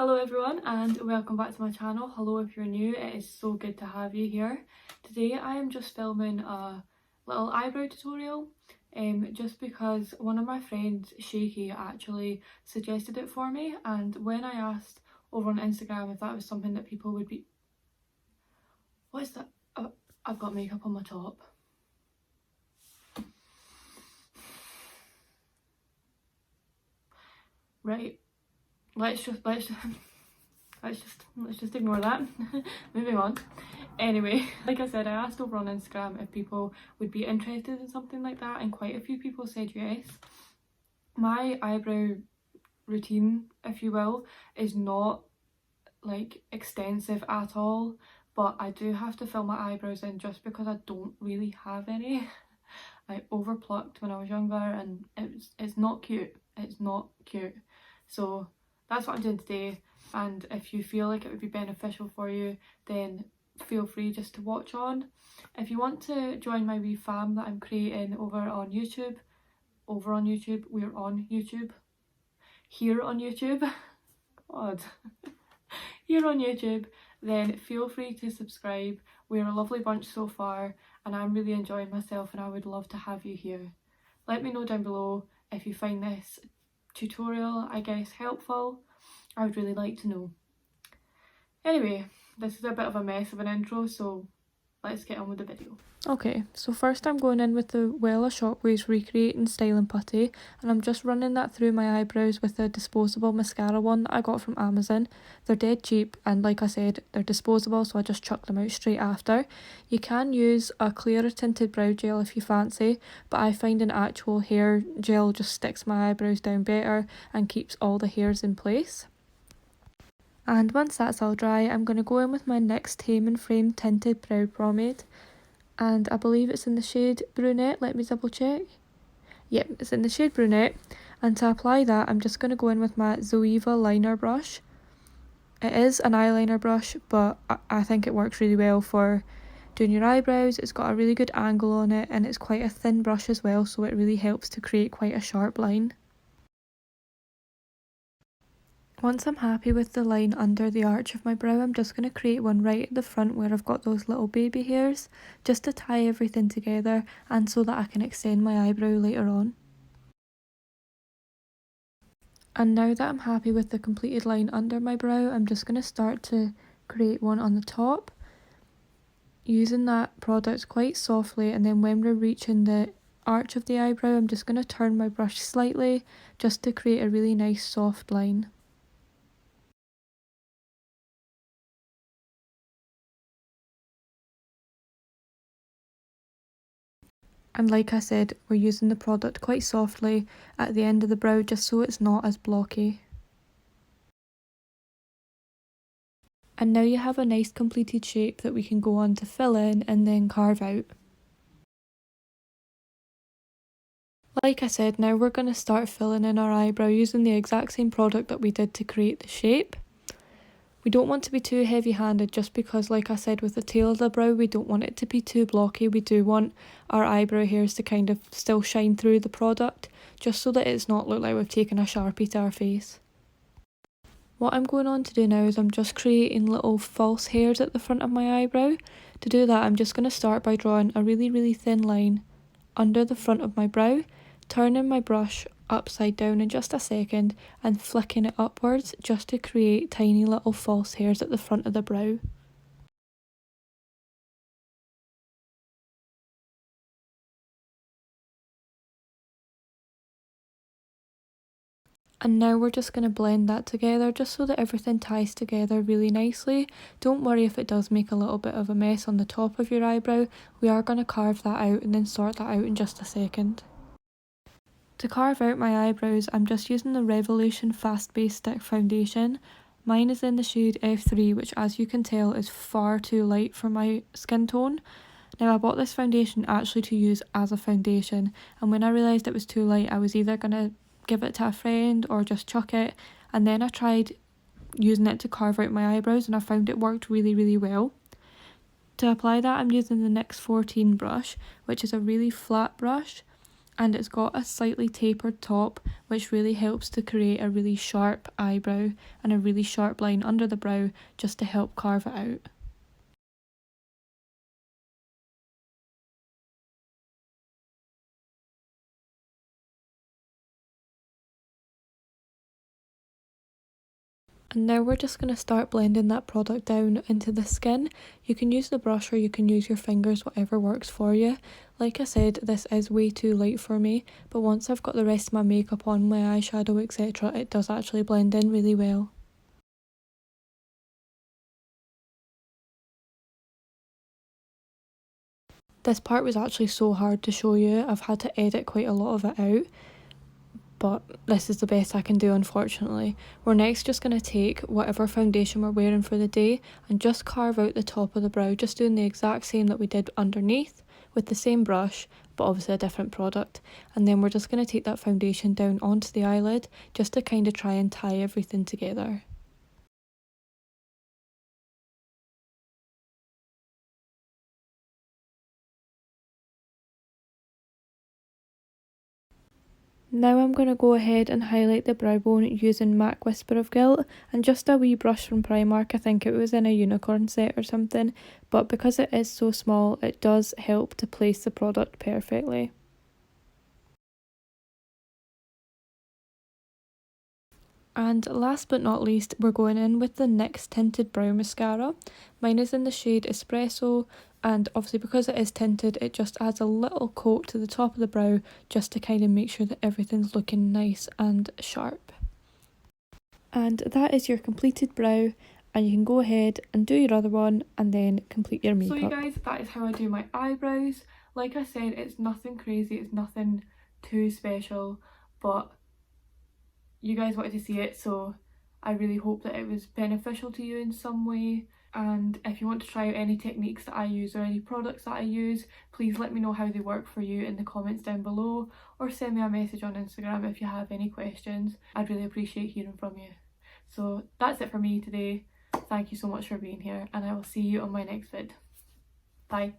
Hello everyone and welcome back to my channel. Hello if you're new, it is so good to have you here. Today I am just filming a little eyebrow tutorial just because one of my friends, Shakey, actually suggested it for me, and when I asked over on Instagram if that was something that people would be... What is that? Oh, I've got makeup on my top. Right, let's just ignore that. Moving on. Anyway, like I said, I asked over on Instagram if people would be interested in something like that, and quite a few people said yes. My eyebrow routine, if you will, is not like extensive at all, but I do have to fill my eyebrows in just because I don't really have any. I overplucked when I was younger and it's not cute. It's not cute. So that's what I'm doing today, and if you feel like it would be beneficial for you, then feel free just to watch on. If you want to join my wee fam that I'm creating over on YouTube, we're on YouTube, here on YouTube, God, here on YouTube, then feel free to subscribe. We're a lovely bunch so far and I'm really enjoying myself, and I would love to have you here. Let me know down below if you find this tutorial, I guess, helpful. I would really like to know. Anyway, this is a bit of a mess of an intro, so let's get on with the video. Okay, so first I'm going in with the Wella Shockwaves Recreating Styling Putty, and I'm just running that through my eyebrows with a disposable mascara one that I got from Amazon. They're dead cheap, and like I said, they're disposable, so I just chuck them out straight after. You can use a clearer tinted brow gel if you fancy, but I find an actual hair gel just sticks my eyebrows down better and keeps all the hairs in place. And once that's all dry, I'm going to go in with my NYX Tame and Frame Tinted Brow Pomade. And I believe it's in the shade Brunette. Let me double check. Yep, it's in the shade Brunette. And to apply that, I'm just going to go in with my Zoeva liner brush. It is an eyeliner brush, but I think it works really well for doing your eyebrows. It's got a really good angle on it, and it's quite a thin brush as well, so it really helps to create quite a sharp line. Once I'm happy with the line under the arch of my brow, I'm just going to create one right at the front where I've got those little baby hairs, just to tie everything together and so that I can extend my eyebrow later on. And now that I'm happy with the completed line under my brow, I'm just going to start to create one on the top, using that product quite softly, and then when we're reaching the arch of the eyebrow, I'm just going to turn my brush slightly just to create a really nice soft line. And like I said, we're using the product quite softly at the end of the brow just so it's not as blocky. And now you have a nice completed shape that we can go on to fill in and then carve out. Like I said, now we're going to start filling in our eyebrow using the exact same product that we did to create the shape. We don't want to be too heavy-handed just because, like I said, with the tail of the brow, we don't want it to be too blocky. We do want our eyebrow hairs to kind of still shine through the product, just so that it's not look like we've taken a Sharpie to our face. What I'm going on to do now is I'm just creating little false hairs at the front of my eyebrow. To do that, I'm just going to start by drawing a really thin line under the front of my brow, turning my brush upside down in just a second and flicking it upwards just to create tiny little false hairs at the front of the brow. And now we're just going to blend that together just so that everything ties together really nicely. Don't worry if it does make a little bit of a mess on the top of your eyebrow. We are going to carve that out and then sort that out in just a second. To carve out my eyebrows, I'm just using the Revolution Fast Base Stick Foundation. Mine is in the shade F3, which as you can tell is far too light for my skin tone. Now I bought this foundation actually to use as a foundation, and when I realised it was too light, I was either going to give it to a friend or just chuck it, and then I tried using it to carve out my eyebrows and I found it worked really well. To apply that, I'm using the NYX 14 brush, which is a really flat brush. and it's got a slightly tapered top, which really helps to create a really sharp eyebrow and a really sharp line under the brow just to help carve it out. And now we're just going to start blending that product down into the skin. You can use the brush or you can use your fingers, whatever works for you. Like I said, this is way too light for me, but once I've got the rest of my makeup on, my eyeshadow, etc., it does actually blend in really well. This part was actually so hard to show you, I've had to edit quite a lot of it out, but this is the best I can do, unfortunately. We're next just going to take whatever foundation we're wearing for the day and just carve out the top of the brow, just doing the exact same that we did underneath with the same brush, but obviously a different product. And then we're just going to take that foundation down onto the eyelid just to kind of try and tie everything together. Now I'm going to go ahead and highlight the brow bone using MAC Whisper of Guilt and just a wee brush from Primark. I think it was in a unicorn set or something, but because it is so small it does help to place the product perfectly. And last but not least, we're going in with the NYX Tinted Brow Mascara. Mine is in the shade Espresso, and obviously because it is tinted, it just adds a little coat to the top of the brow just to kind of make sure that everything's looking nice and sharp. And that is your completed brow, and you can go ahead and do your other one and then complete your makeup. So you guys, that is how I do my eyebrows. Like I said, it's nothing crazy, it's nothing too special, but you guys wanted to see it, so I really hope that it was beneficial to you in some way. And if you want to try out any techniques that I use or any products that I use, please let me know how they work for you in the comments down below, or send me a message on Instagram if you have any questions. I'd really appreciate hearing from you. So that's it for me today. Thank you so much for being here, and I will see you on my next vid. Bye.